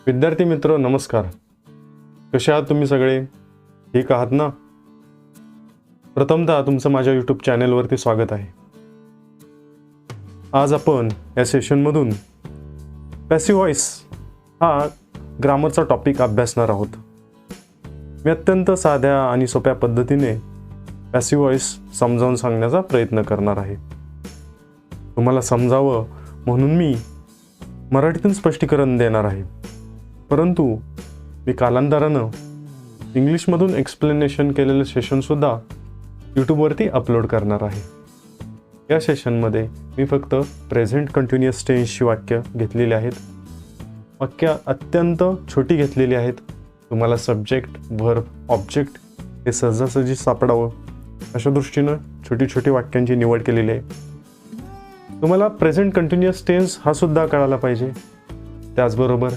विद्यार्थी मित्र नमस्कार. कसे आहात तुम्ही सगळे? ठीक आहात ना? प्रथमतः तुमचं माझ्या यूट्यूब चॅनेलवरती स्वागत आहे. आज आपण या सेशनमधून पॅसिव्ह व्हॉइस हा ग्रामरचा टॉपिक अभ्यासणार आहोत. मी अत्यंत साध्या आणि सोप्या पद्धतीने पॅसिव्ह व्हॉइस समजावून सांगण्याचा प्रयत्न करणार आहे. तुम्हाला समजावं म्हणून मी मराठीतून स्पष्टीकरण देणार आहे, परंतु मी कालांतरानं इंग्लिशमधून एक्सप्लेनेशन केलेलं सेशनसुद्धा यूट्यूबवरती अपलोड करणार आहे. या सेशनमध्ये मी फक्त प्रेझेंट कंटिन्युअस टेन्सची वाक्य घेतलेली आहेत. वाक्य अत्यंत छोटी घेतलेली आहेत. तुम्हाला सब्जेक्ट, व्हर्ब, ऑब्जेक्ट हे सहजासहजी सापडावं अशा दृष्टीनं छोटी छोटी वाक्यांची निवड केलेली आहे. तुम्हाला प्रेझेंट कंटिन्युअस टेन्स हा सुद्धा कळायला पाहिजे. त्याचबरोबर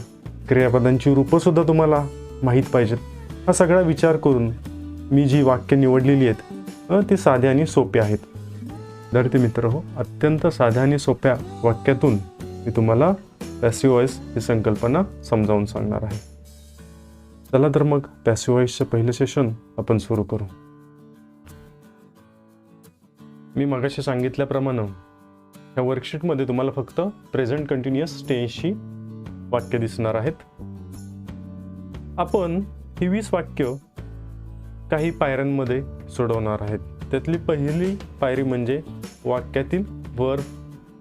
क्रियापदांची रूपंसुद्धा तुम्हाला माहीत पाहिजेत. हा सगळा विचार करून मी जी वाक्य निवडलेली आहेत ती साध्या आणि सोप्या आहेत. विद्यार्थी मित्र हो, अत्यंत साध्या आणि सोप्या वाक्यातून मी तुम्हाला पॅसिव्ह व्हॉइस ही संकल्पना समजावून सांगणार आहे. चला तर मग पॅसिव्ह व्हॉइसचं पहिलं सेशन आपण सुरू करू. मी मगाशी सांगितल्याप्रमाणे या वर्कशीटमध्ये तुम्हाला फक्त प्रेझेंट कंटिन्युअस टेन्सची वाक्य दिसणार आहेत. आपण ही 20 वाक्य काही पायऱ्यांमध्ये सोडवणार आहेत. त्यातली पहिली पायरी म्हणजे वाक्यातील वर्ब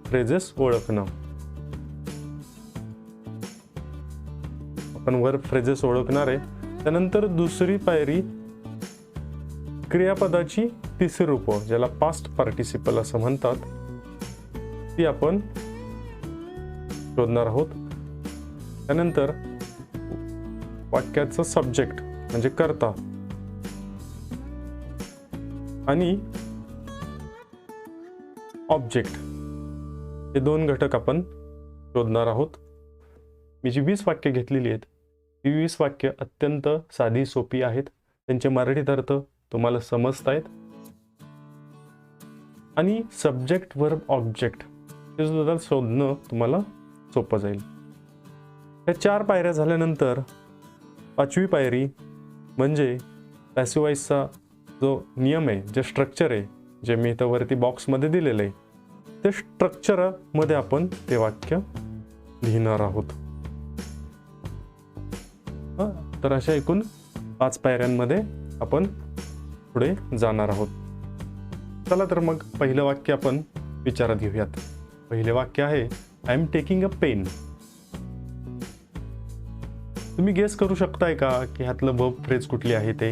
फ्रेजेस ओळखणं. आपण वर्ब फ्रेजेस ओळखणार आहे. त्यानंतर दुसरी पायरी क्रियापदाची तिसरी रूपं, ज्याला पास्ट पार्टिसिपल असं म्हणतात, ती आपण शोधणार आहोत. त्यानंतर वाक्याचं सब्जेक्ट म्हणजे कर्ता आणि ऑब्जेक्ट हे दोन घटक आपण शोधणार आहोत. मी जी 20 वाक्य घेतलेली आहेत ही 20 वाक्य अत्यंत साधी सोपी आहेत. त्यांचे मराठीत अर्थ तुम्हाला समजतायत आणि सब्जेक्ट, व्हर्ब, ऑब्जेक्ट हे सुद्धा शोधणं तुम्हाला सोपं जाईल. या 4 पायऱ्या झाल्यानंतर 5वी पायरी म्हणजे पॅसिव्ह व्हॉइसचा जो नियम आहे, जे स्ट्रक्चर आहे, जे मी इथं वरती बॉक्समध्ये दिलेलं आहे, ते स्ट्रक्चरमध्ये आपण ते वाक्य लिहिणार आहोत. तर अशा एकूण 5 पायऱ्यांमध्ये आपण पुढे जाणार आहोत. चला तर मग पहिलं वाक्य आपण विचारात घेऊयात. पहिले वाक्य आहे I am taking a pen. तुम्ही गेस करू शकताय का की ह्यातलं वर्ब फ्रेज कुठली आहे ते?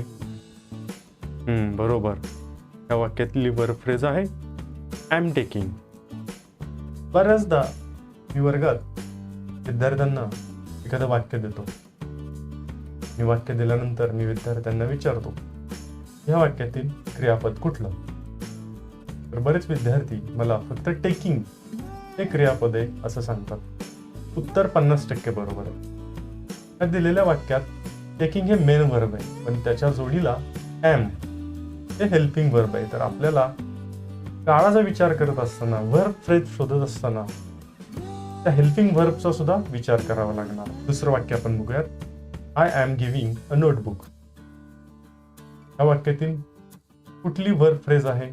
बरोबर, या वाक्यातली वर्ब फ्रेज आहे आय एम टेकिंग. बऱ्याचदा मी वर्गात विद्यार्थ्यांना एखादं वाक्य देतो. मी वाक्य दिल्यानंतर मी विद्यार्थ्यांना विचारतो ह्या वाक्यातील क्रियापद कुठलं? तर बरेच विद्यार्थी मला फक्त टेकिंग हे क्रियापद आहे असं सांगतात. उत्तर 50% बरोबर आहे. या दिलेल्या वाक्यात टेकिंग हे मेन वर्ब आहे, पण त्याच्या जोडीला एम हे हेल्पिंग वर्ब आहे. तर आपल्याला काळाचा विचार करत असताना, वर्ब फ्रेज शोधत असताना त्या हेल्पिंग वर्बचा सुद्धा विचार करावा लागणार. दुसरं वाक्य आपण बघूयात. I am giving a notebook. या वाक्यातील कुठली वर्ब फ्रेज आहे?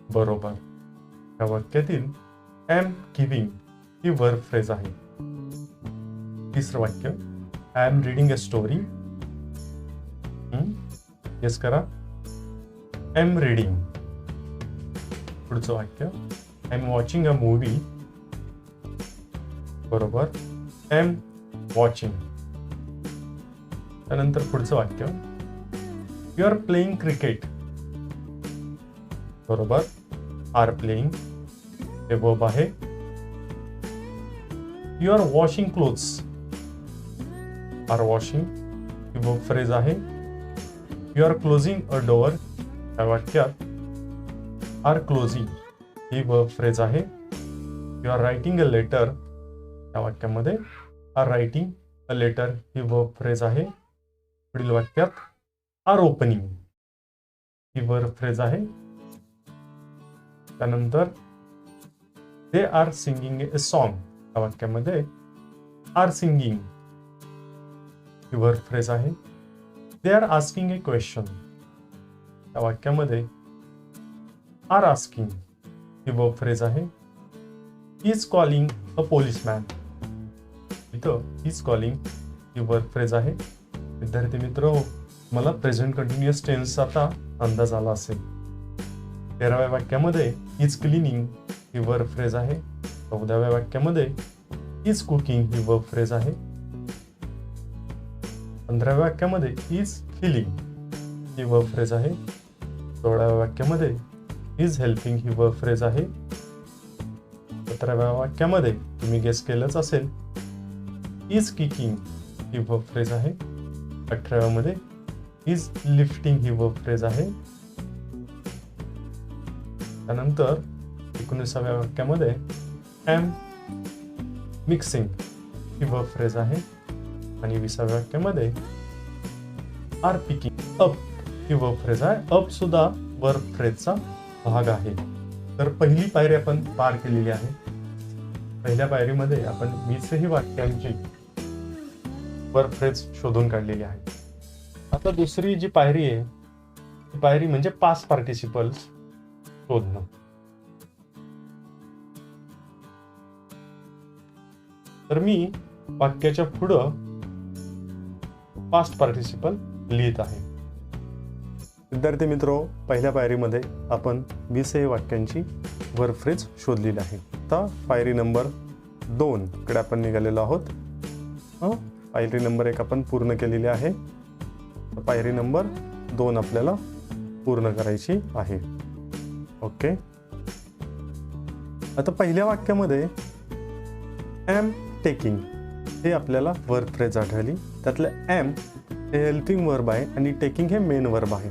बरोबर, या वाक्यातील एम गिव्हिंग ही वर्ब फ्रेज आहे. तिसरं वाक्य I am reading a story. Guess करा. Am reading. पुढचं वाक्य I am watching a movie. बरोबर, एम वॉचिंग. त्यानंतर पुढचं वाक्य यू आर प्लेइंग क्रिकेट. बरोबर, आर प्लेइंग हे वर्ब आहे. You are washing clothes. Are washing ही वर्ब फ्रेज आहे. You R closing a door. या वाक्यात आर क्लोजिंग ही वर्ब फ्रेज आहे. You are writing a letter. या वाक्यामध्ये आर रायटिंग अ लेटर ही वर्ब फ्रेज आहे. पुढील वाक्यात आर ओपनिंग ही वर्ब फ्रेज आहे. त्यानंतर they are singing a song. या वाक्यामध्ये आर सिंगिंग ही वर्ब फ्रेज आहे. They are asking a question, या वाक्यामध्ये आर आस्किंग ही वर्ब फ्रेज आहे. इज कॉलिंग अ पोलिसमॅन, इथं इज कॉलिंग ही वर्ब फ्रेज आहे. विद्यार्थी मित्र, मला प्रेझेंट कंटिन्युअस टेन्सचा आता अंदाज आला असेल. 13व्या वाक्यामध्ये इज क्लिनिंग ही वर्ब फ्रेज आहे. 14व्या वाक्यामध्ये इज कुकिंग ही वर्ब फ्रेज आहे. 15व्या वाक्यामध्ये इज फिलिंग ही वर्ब फ्रेज आहे. 16व्या वाक्यामध्ये इज हेल्पिंग ही वर्ब फ्रेज आहे. 17व्या वाक्यामध्ये तुम्ही गेस केलंच असेल, इज किकिंग ही वर्ब फ्रेज आहे. 18व्या मध्ये इज लिफ्टिंग ही वर्ब फ्रेज आहे. त्यानंतर 19व्या वाक्यामध्ये एम मिक्सिंग ही वर्ब फ्रेज आहे. आणि 20व्या वाक्यामध्ये are picking up he verb phrase आहे. अप सुद्धा वर्ब फ्रेजचा भाग आहे. तर पहिली पायरी आपण पार केलेली आहे. पहिल्या पायरीमध्ये आपण 20ही वाक्यांची वर्ब फ्रेज शोधून काढलेली आहे. आता दुसरी जी पायरी आहे, ती पायरी म्हणजे पास्ट पार्टिसिपल्स शोधणं. तर मी वाक्याच्या पुढं पास्ट पार्टिसिपल लिहित आहे. विद्यार्थी मित्रो, पहिल्या पायरीमध्ये आपण 20 वाक्यांची वर्ब फ्रेज शोधलेली आहे. आता पायरी नंबर 2 कडे आपण निघालेलो आहोत. पायरी नंबर 1 आपण पूर्ण केलेली आहे. पायरी नंबर 2 आपल्याला पूर्ण करायची आहे. ओके. आता पहिल्या वाक्यामध्ये एम टेकिंग हे आपल्याला वर्ब फ्रेज आढळली. त्यातलं एम हे हेल्पिंग वर्ब आहे आणि टेकिंग हे मेन वर्ब आहे.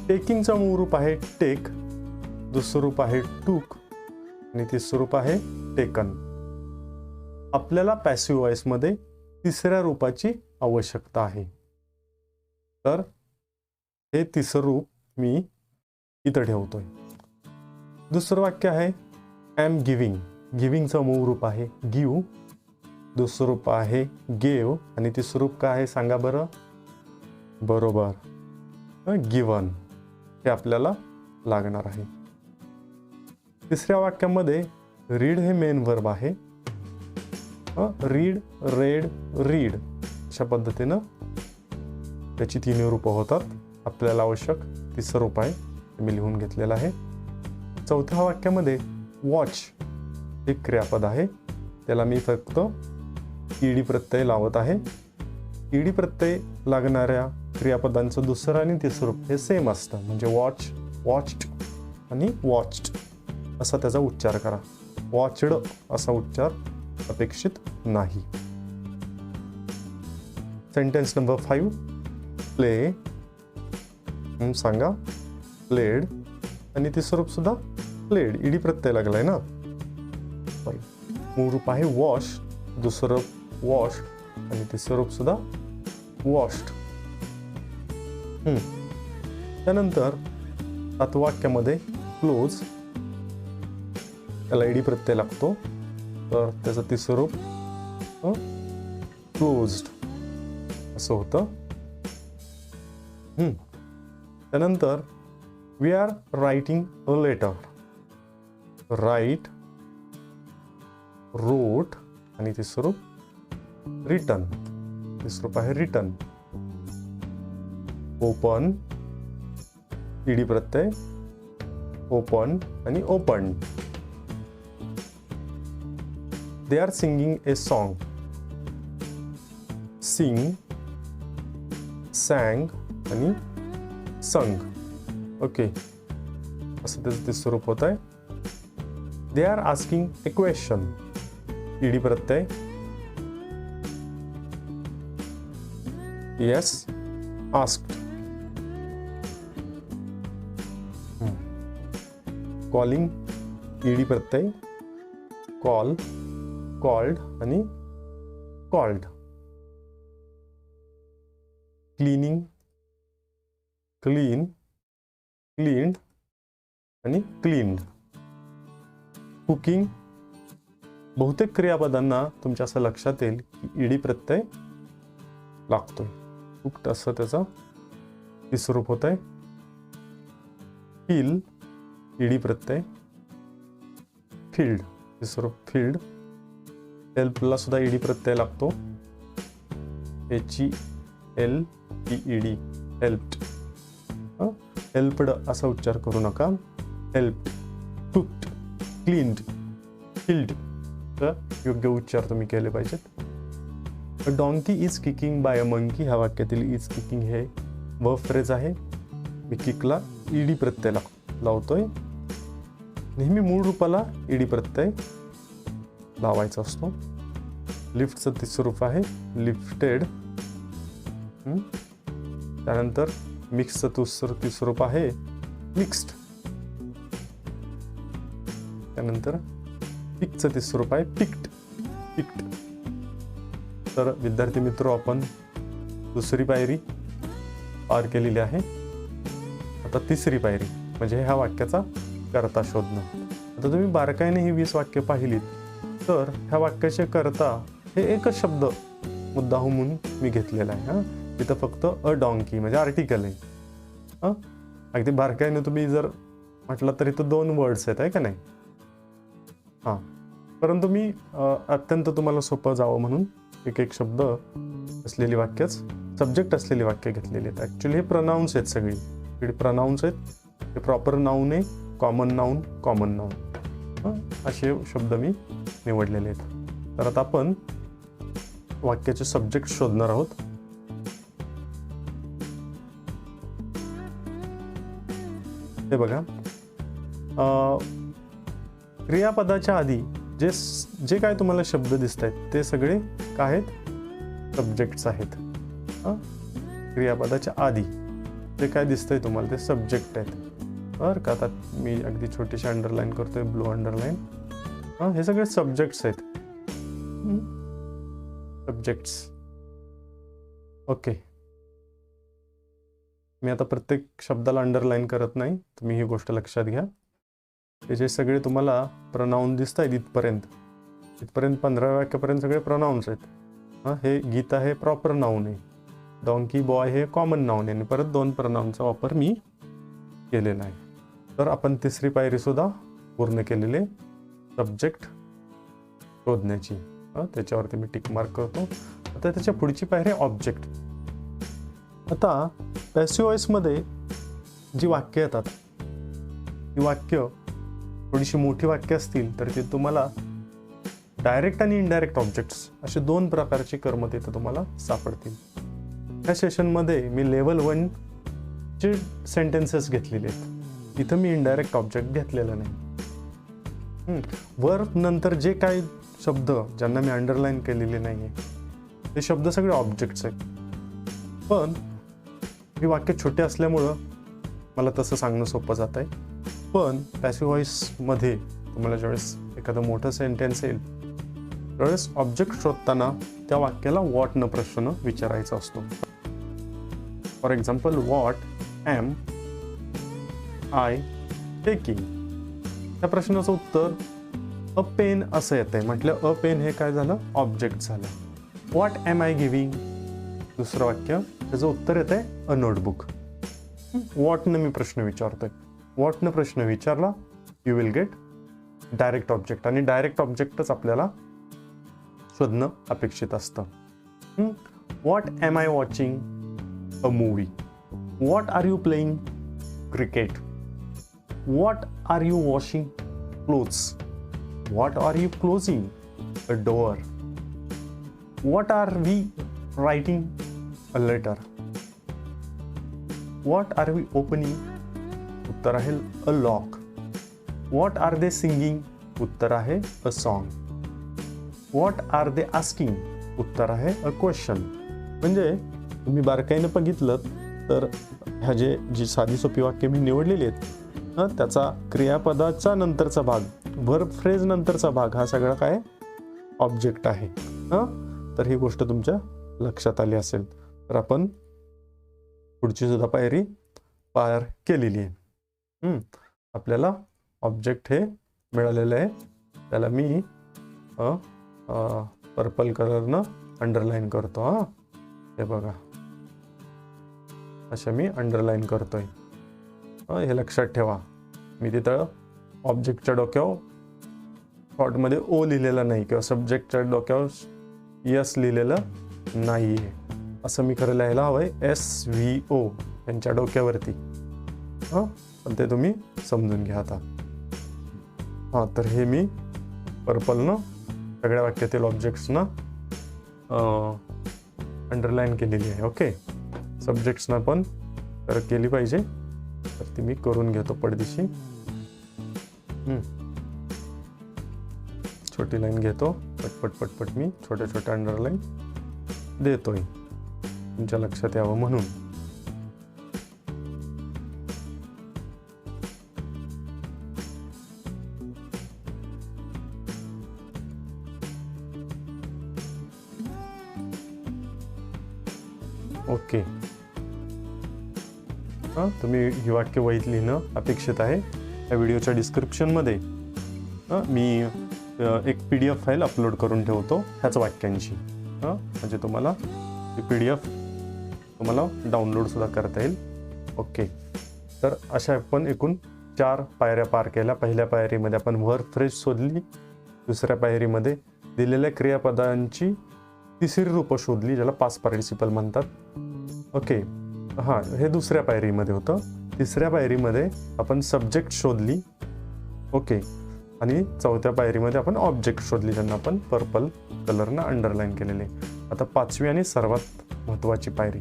टेकिंगचं मूळ रूप आहे टेक, दुसरं रूप आहे टूक आणि तिसरं रूप आहे टेकन. आपल्याला पॅसिव्ह वॉइस मध्ये तिसऱ्या रूपाची आवश्यकता आहे. तर हे तिसरं रूप मी इथं ठेवतोय. दुसरं वाक्य आहे एम गिविंग. गिविंगचं मूळ रूप आहे गिव, दुसरं रूप आहे गेव आणि तिसरं रूप काय आहे सांगा बरं. बरोबर, गिवन. हे आपल्याला लागणार आहे. तिसऱ्या वाक्यामध्ये रीड हे मेन वर्ब आहे. रीड, रेड, रीड अशा पद्धतीनं त्याची 3 रूपं होतात. आपल्याला आवश्यक तिसरं रूप आहे, मी लिहून घेतलेलं आहे. चौथ्या वाक्यामध्ये वॉच हे क्रियापद आहे. त्याला मी फक्त ईडी प्रत्यय लावत आहे. ईडी प्रत्यय लागणाऱ्या क्रियापदांचं दुसरं आणि तिसरं रूप हे सेम असतं. म्हणजे वॉच, वॉच्ड आणि वॉच्ड असा त्याचा उच्चार करा. वॉच्ड असा उच्चार अपेक्षित नाही. सेंटेन्स नंबर 5 प्ले सांगा. प्लेड आणि तिसरं रूप सुद्धा प्लेड. ईडी प्रत्यय लागलाय ना. मूळ रूप आहे वॉश, दुसरं वॉश आणि तिसरं रूप सुद्धा वॉश्ड. त्यानंतर 7व्या वाक्यामध्ये क्लोज, त्याला ईडी प्रत्यय लागतो. तर त्याचं तिसरं रूप क्लोज्ड असं होतं. त्यानंतर we are writing a letter. Write, wrote आणि तिसरं रूप रिटन. तिसरं रूप आहे रिटन. ओपन, ईडी प्रत्यय, ओपन आणि open. They are singing a song. Sing, sang आणि संग. ओके, असं त्याचं तिसरं रूप होत आहे. They are asking a question. ED प्रत्यय, येस, आस्क्ड. कॉलिंग, ईडी प्रत्यय, कॉल, कॉल्ड आणि कॉल्ड. क्लीनिंग, क्लीन, क्लीन्ड आणि क्लीन्ड. कुकिंग, बहुतेक क्रियापदांना तुमच्या असं लक्षात येईल की ईडी प्रत्यय लागतोय. कुक्ड असं त्याचं तिसरं रूप होत आहे. फील ईडी प्रत्यय, फील्ड तिसरं फील्ड. हेल्पला सुद्धा ईडी प्रत्यय लागतो. HELPED helped. हेल्प्ड असा उच्चार करू नका. हेल्प, कुक्ड, क्लीन्ड, फील्ड योग्य उच्चार तुम्ही केले पाहिजेत. A donkey is kicking by a monkey ह्या वाक्यातील इज किकिंग हे वर्ब फ्रेज आहे. मी किकला ईडी प्रत्यय लावतोय. नेहमी मूळ रूपाला ईडी प्रत्यय लावायचा असतो. लिफ्टचं तिसरं रूप आहे लिफ्टेड. त्यानंतर मिक्सचं तिसरं रूप आहे मिक्स्ड. त्यानंतर पिकचं तिसरं रूप आहे पिक्ड. पिक्ड. तर विद्यार्थी मित्र, आपण दुसरी पायरी पार केलेली आहे. आता तिसरी पायरी म्हणजे ह्या वाक्याचा कर्ता शोधणं. आता तुम्ही बारकाईने ही 20 वाक्य पाहिलीत तर ह्या वाक्याचे कर्ता हे एकच शब्द मुद्दाहून मी घेतलेला आहे. इथं फक्त अ डॉंकी म्हणजे आर्टिकल आहे. अगदी बारकाईने तुम्ही जर म्हटलं तर इथं 2 वर्ड्स आहेत, आहे का नाही? परंतु मी अत्यंत तुम्हाला सोपं जावं म्हणून एक शब्द असलेली वाक्यच, सब्जेक्ट असलेली वाक्य घेतलेली आहेत. ॲक्च्युली हे प्रनाउन्स आहेत, सगळी प्रनाउन्स आहेत. हे प्रॉपर नाऊन आहे, कॉमन नाऊन, कॉमन नाऊन असे शब्द मी निवडलेले आहेत. तर आता आपण वाक्याचे सब्जेक्ट शोधणार आहोत. हे बघा, क्रियापदाच्या आधी जे काय तुम्हाला शब्द दिसत आहेत ते सगळे काय आहेत? सब्जेक्ट्स आहेत. क्रियापदाच्या आधी जे काय दिसतंय तुम्हाला ते सब्जेक्ट आहेत. बरं का? आता मी अगदी छोटीशी अंडरलाईन करतोय, ब्लू अंडरलाईन. हे सगळे सब्जेक्ट्स आहेत. सब्जेक्ट्स. ओके. मी आता प्रत्येक शब्दाला अंडरलाईन करत नाही, तुम्ही ही गोष्ट लक्षात घ्या. हे जे सगळे तुम्हाला प्रनाऊन दिसत आहेत इथपर्यंत 15व्या वाक्यापर्यंत सगळे प्रनाउन्स आहेत. हे गीता हे प्रॉपर नाऊन आहे. डॉंकी बॉय हे कॉमन नाऊन आहे आणि परत 2 प्रनाउनचा वापर मी केलेला आहे. तर आपण तिसरी पायरी सुद्धा पूर्ण केलेले, सब्जेक्ट शोधण्याची. त्याच्यावरती मी टिक मार्क करतो. आता त्याच्या पुढची पायरी ऑब्जेक्ट. आता पॅसिव्ह वॉइसमध्ये जी वाक्य येतात ही वाक्य थोडीशी मोठी वाक्य असतील तर ते तुम्हाला डायरेक्ट आणि इनडायरेक्ट ऑब्जेक्ट्स असे 2 प्रकारचे कर्म तिथे तुम्हाला सापडतील. ह्या सेशनमध्ये मी लेवल 1 चे सेंटेन्सेस घेतलेले आहेत. इथं मी इनडायरेक्ट ऑब्जेक्ट घेतलेला नाही. वर्ब नंतर जे काही शब्द ज्यांना मी अंडरलाईन केलेले नाही आहे ते शब्द सगळे ऑब्जेक्ट्स आहेत. पण ही वाक्य छोटे असल्यामुळं मला तसं सांगणं सोपं जात आहे. पण पॅसिव्ह व्हॉइसमध्ये तुम्हाला ज्यावेळेस एखादं मोठं सेंटेन्स येईल त्यावेळेस ऑब्जेक्ट शोधताना त्या वाक्याला व्हॉट न प्रश्न विचारायचा असतो. For example, what am I taking? त्या प्रश्नाचं उत्तर अ पेन असं येतंय. म्हटलं अ पेन हे काय झालं? ऑब्जेक्ट झालं. What am I giving? दुसरं वाक्य, त्याचं उत्तर येतंय अ नोटबुक. व्हॉटनं मी प्रश्न विचारतोय. व्हॉटनं प्रश्न विचारला, you will get direct object. आणि डायरेक्ट ऑब्जेक्टच आपल्याला शोधणं अपेक्षित असतं. What am I watching? A movie. What are you playing? Cricket. What are you washing clothes? What are you closing? A door. What are we writing? A letter. What are we opening? उत्तर आहे a lock. What are they singing? उत्तर आहे a song. What are they asking? उत्तर आहे a question. म्हणजे तुम्ही बारकाईनं बघितलं तर ह्या जी साधी सोपी वाक्य मी निवडलेली आहेत त्याचा क्रियापदाचा नंतरचा भाग, वर्ब फ्रेज नंतरचा भाग हा सगळा काय ऑब्जेक्ट आहे. तर ही गोष्ट तुमच्या लक्षात आली असेल. तर आपण पुढची सुद्धा पायरी पार केलेली आहे. आपल्याला ऑब्जेक्ट हे मिळालेलं आहे. त्याला मी पर्पल कलरनं अंडरलाईन करतो. हे बघा अशा मी अंडरलाईन करतोय. हे लक्षात ठेवा, मी तिथं ऑब्जेक्टच्या डोक्यावर शॉर्टमध्ये ओ लिहिलेलं नाही किंवा सब्जेक्टच्या डोक्यावर यस लिहिलेलं नाही आहे. असं मी खरं लिहायला हवंय SVO यांच्या डोक्यावरती. पण ते तुम्ही समजून घ्या आता. तर हे मी पर्पलनं सगळ्या वाक्यातील ऑब्जेक्ट्सना अंडरलाईन केलेली आहे. ओके, सब्जेक्ट्सना पण तर केली पाहिजे, तर ती मी करून घेतो पडदिशी. छोटी लाईन घेतो, पटपट पटपट मी छोट्या छोट्या अंडरलाईन देतोय तुमच्या लक्षात यावं म्हणून. ओके, तुम्ही ही वाक्य वहीत लिहिणं अपेक्षित आहे. या व्हिडिओच्या डिस्क्रिप्शनमध्ये मी एक PDF फाईल अपलोड करून ठेवतो ह्याच वाक्यांची. म्हणजे तुम्हाला ती PDF तुम्हाला डाउनलोड सुद्धा करता येईल. ओके, तर अशा आपण एकूण 4 पायऱ्या पार केल्या. पहिल्या पायरीमध्ये आपण वर्ब फ्रेज शोधली. दुसऱ्या पायरीमध्ये दिलेल्या क्रियापदांची तिसरी रूपं शोधली, ज्याला पास्ट पार्टिसिपल म्हणतात. ओके, हे दुसऱ्या पायरीमध्ये होतं. तिसऱ्या पायरीमध्ये आपण सब्जेक्ट शोधली. ओके, आणि चौथ्या पायरीमध्ये आपण ऑब्जेक्ट शोधली, ज्यांना आपण पर्पल कलरनं अंडरलाईन केलेले. आता पाचवी आणि सर्वात महत्त्वाची पायरी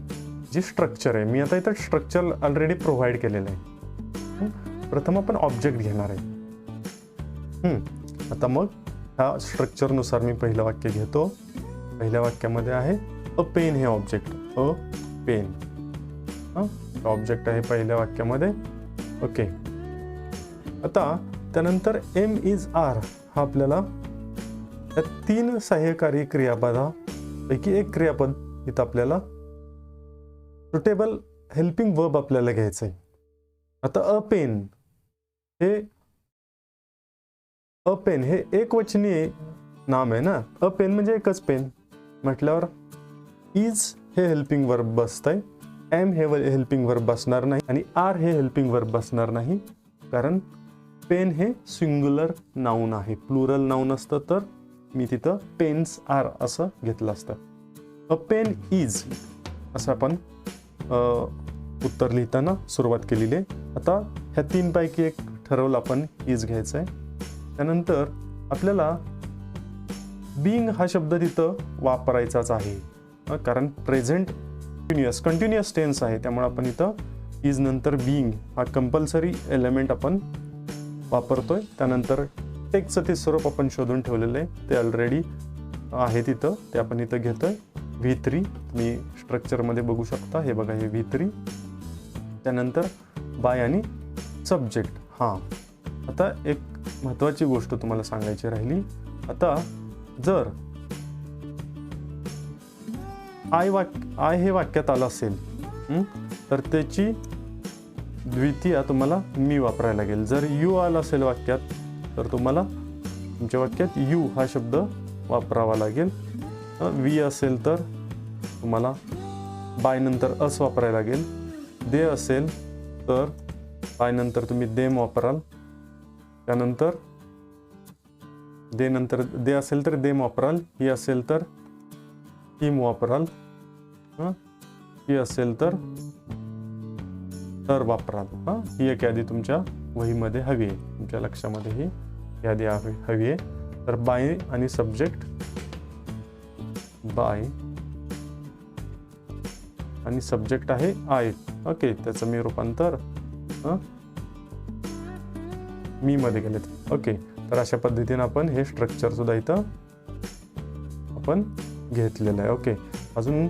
जी स्ट्रक्चर आहे. मी आता इथं स्ट्रक्चर ऑलरेडी प्रोव्हाइड केलेलं आहे. प्रथम आपण ऑब्जेक्ट घेणार आहे. आता मग ह्या स्ट्रक्चरनुसार मी पहिलं वाक्य घेतो. पहिल्या वाक्यामध्ये आहे अ पेन हे ऑब्जेक्ट. अ पेन ऑब्जेक्ट आहे पहिल्या वाक्यामध्ये. ओके, आता त्यानंतर M is R हा आपल्याला या 3 सहाय्यकारी क्रियापदापैकी एक क्रियापद इथं आपल्याला सुटेबल हेल्पिंग वर्ब आपल्याला घ्यायचं आहे. आता अ पेन हे एकवचनीय नाम आहे ना. अ पेन म्हणजे एकच पेन म्हटल्यावर इज हे हेल्पिंग वर्ब बसतंय. M हे हेल्पिंग वर्ब बसणार नाही आणि R हे हेल्पिंग वर्ब बसणार नाही, कारण पेन हे सिंग्युलर नाऊन आहे. प्लुरल नाऊन असतं तर मी तिथं पेन्स आर असं घेतलं असतं. अ पेन इज असं आपण उत्तर लिहिताना सुरुवात केलेली आहे. आता ह्या 3 पैकी एक ठरवलं आपण, इज घ्यायचं आहे. त्यानंतर आपल्याला बीइंग हा शब्द तिथं वापरायचाच आहे, कारण प्रेझेंट कंटिन्युअस टेन्स आहे. त्यामुळे आपण इथं इज नंतर बीइंग हा कंपल्सरी एलिमेंट आपण वापरतोय. त्यानंतर टेक्सचं ते स्वरूप आपण शोधून ठेवलेलं आहे, ते ऑलरेडी आहे तिथं, ते आपण इथं घेतोय. V3 मी स्ट्रक्चरमध्ये बघू शकता. हे बघा, हे V3. त्यानंतर बाय आणि सब्जेक्ट. आता एक महत्त्वाची गोष्ट तुम्हाला सांगायची राहिली. आता जर आय हे वाक्यात आलं असेल तर त्याची द्वितीया तुम्हाला मी वापरायला लागेल. जर यू आला असेल वाक्यात तर तुम्हाला तुमच्या वाक्यात यू हा शब्द वापरावा लागेल. वी असेल तर तुम्हाला बाय नंतर अस वापरायला लागेल. दे असेल तर बाय नंतर तुम्ही देम वापराल. त्यानंतर दे असेल तर देम वापराल. ही असेल तर हिम वापराल. ही असेल तर वापराल. ही एक यादी तुमच्या वहीमध्ये हवी आहे, तुमच्या लक्षामध्ये ही यादी हवी आहे. तर बाय आणि सब्जेक्ट, बाय आणि सब्जेक्ट आहे आय. ओके, त्याचं मी रूपांतर मी मध्ये केले. ओके, तर अशा पद्धतीने आपण हे स्ट्रक्चर सुद्धा इथं आपण घेतलेलं आहे. ओके, अजून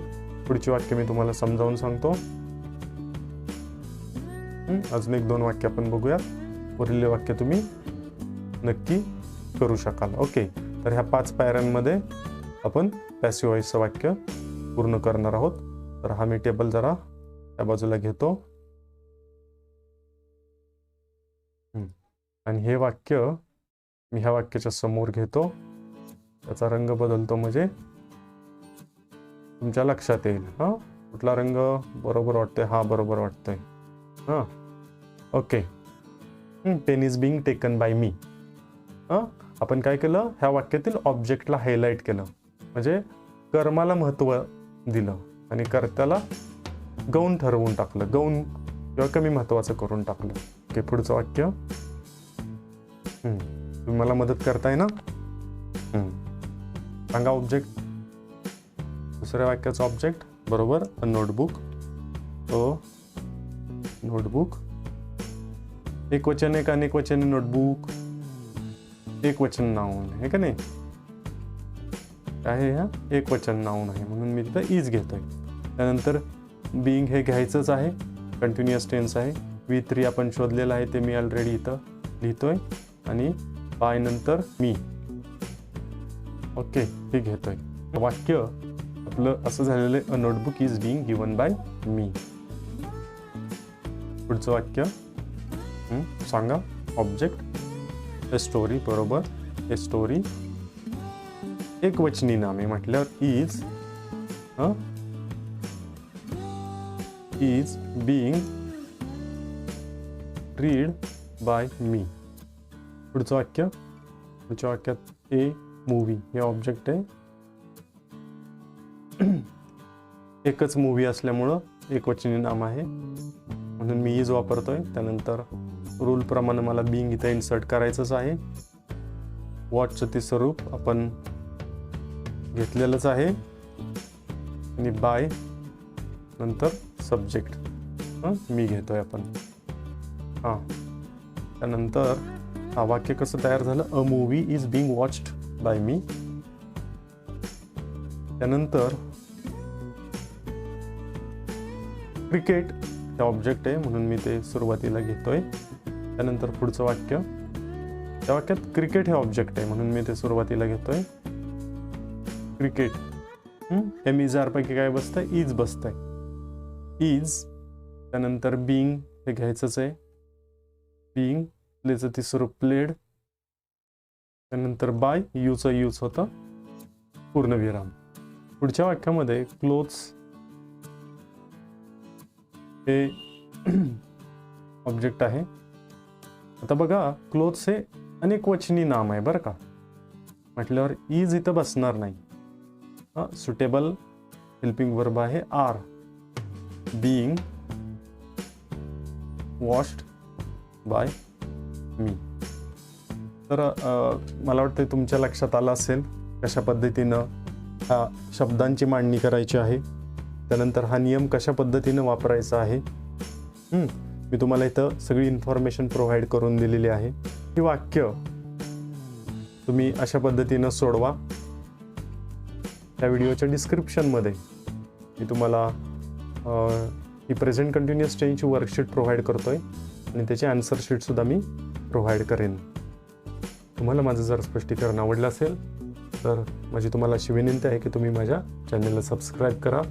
पुढची वाक्य मी तुम्हाला समजावून सांगतो. अजून 1-2 वाक्य आपण बघूया. उरलेले वाक्य तुम्ही नक्की करू शकाल. ओके, तर ह्या 5 पायऱ्यांमध्ये आपण पॅसिव्ह व्हॉइसचं वाक्य पूर्ण करणार आहोत. तर हा मी टेबल जरा त्या बाजूला घेतो आणि हे वाक्य मी ह्या वाक्याच्या समोर घेतो. त्याचा रंग बदलतो म्हणजे तुमच्या लक्षात येईल. हां, कुठला रंग बरोबर वाटतोय? हा बरोबर वाटतोय. हां, okay. Pen is being taken by me. आपण काय केलं, ह्या वाक्यातील ऑब्जेक्टला हायलाइट केलं, म्हणजे कर्माला महत्व दिलं आणि कर्त्याला गौण ठरवून टाकलं, गौण किंवा कमी महत्वाचं करून टाकलं. ओके, पुढचं वाक्य. तुम्ही मला मदत करताय ना? सांगा ऑब्जेक्ट. दुसऱ्या वाक्याचं ऑब्जेक्ट बरोबर, अ नोटबुक. नोटबुक एक वचन आहे का अनेक वचन आहे? नोटबुक एक वचन नाउन आहे का नाही? काय आहे? एक वचन नाउन आहे, म्हणून मी तिथं इज घेतोय. त्यानंतर बिंग हे घ्यायचंच आहे, कंटिन्युअस टेन्स आहे. V3 आपण शोधलेलं आहे, ते मी ऑलरेडी इथं लिहितोय. आणि बाय नंतर मी. ओके, हे घेतोय. वाक्य आपलं असं झालेलं आहे, a notebook is being given by me. पुढचं वाक्य सांगा. ऑब्जेक्ट ए स्टोरी, बरोबर. ए स्टोरी एक वचनी नाम आहे म्हटल्यावर is being read by me. पुढचं वाक्य. पुढच्या वाक्यात ए मूवी हे ऑब्जेक्ट आहे. एकच मूवी असल्यामुळं एकवचनी नाम आहे, म्हणून मी इज वापरतोय. त्यानंतर रूल प्रमाणे मला बिंग इथं इन्सर्ट करायचंच आहे. वॉचचं ते स्वरूप आपण घेतलेलंच आहे. आणि बाय नंतर सब्जेक्ट मी घेतोय आपण. हां, त्यानंतर हा वाक्य कसं तयार झालं, a movie is being watched by me. त्यानंतर क्रिकेट हे ऑब्जेक्ट आहे, म्हणून मी ते सुरुवातीला घेतोय. त्यानंतर पुढचं वाक्य. त्या वाक्यात क्रिकेट हे ऑब्जेक्ट आहे, म्हणून मी ते सुरुवातीला घेतोय. क्रिकेट MR पैकी काय बसतंय? इज बसतंय. इज. त्यानंतर बिंग हे घ्यायचंच आहे. बिंग प्लेचं तिसरं प्लेड. त्यानंतर बाय यूचं यूज होतं, पूर्णविराम. पुढच्या वाक्यामध्ये क्लोथ्स हे ऑब्जेक्ट आहे. आता बघा, क्लोथ्स हे अनेक वचनी नाम आहे बरं का, म्हटल्यावर इज इथं बसणार नाही. सुटेबल हेल्पिंग वर्ब आहे आर. बिंग वॉश्ड बाय मी. तर मला वाटतं तुमच्या लक्षात आलं असेल कशा पद्धतीनं ह्या शब्दांची मांडणी करायची आहे. त्यानंतर हा नियम कशा पद्धतीनं वापरायचा आहे. मी तुम्हाला इथं सगळी इन्फॉर्मेशन प्रोव्हाइड करून दिलेली आहे. ही वाक्य तुम्ही अशा पद्धतीनं सोडवा. त्या व्हिडिओच्या डिस्क्रिप्शनमध्ये मी तुम्हाला ही प्रेझेंट कंटिन्युअस टेन्सची वर्कशीट प्रोव्हाइड करतोय आणि त्याची आन्सर शीटसुद्धा मी प्रोव्हाइड करेन. तुम्हाला माझं जर स्पष्टीकरण आवडलं असेल तर माझी तुम्हाला अशी विनंती आहे की तुम्ही माझ्या चॅनलला सबस्क्राईब करा.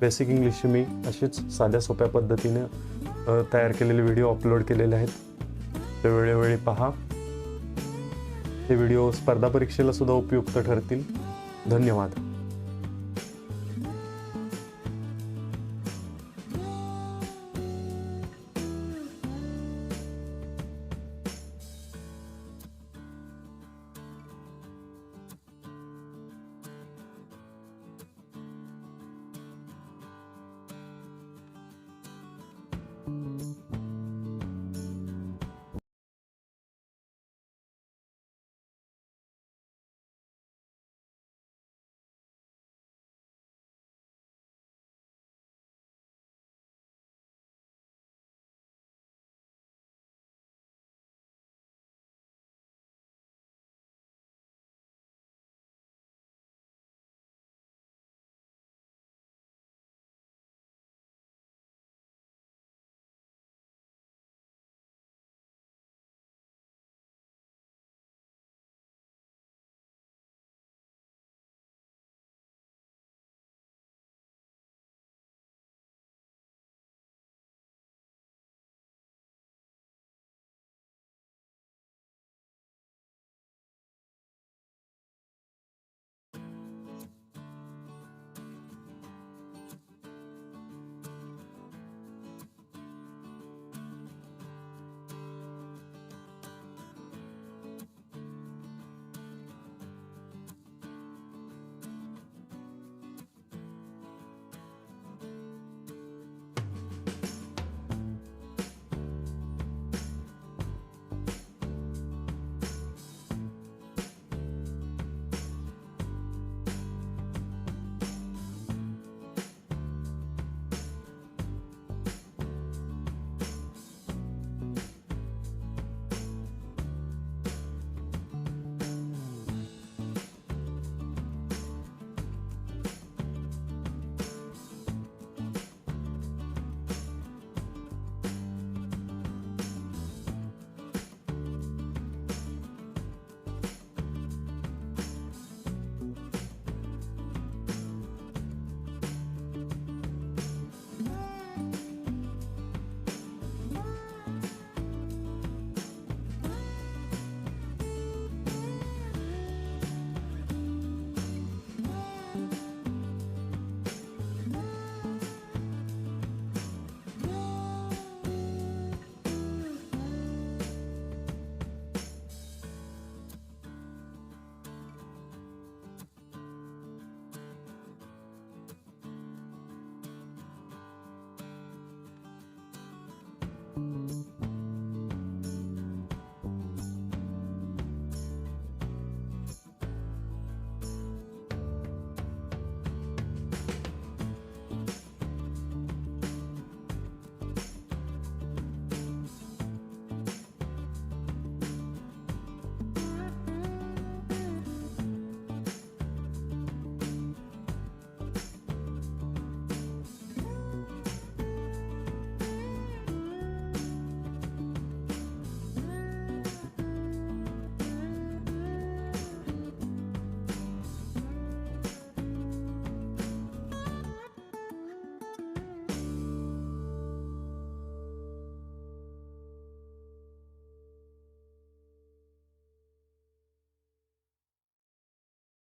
बेसिक इंग्लिशची मी अशीच साध्या सोप्या पद्धतीने तयार केलेले व्हिडिओ अपलोड केलेले आहेत, ते वेळोवेळी पहा. हे व्हिडिओ स्पर्धा परीक्षेला सुद्धा उपयुक्त ठरतील. धन्यवाद.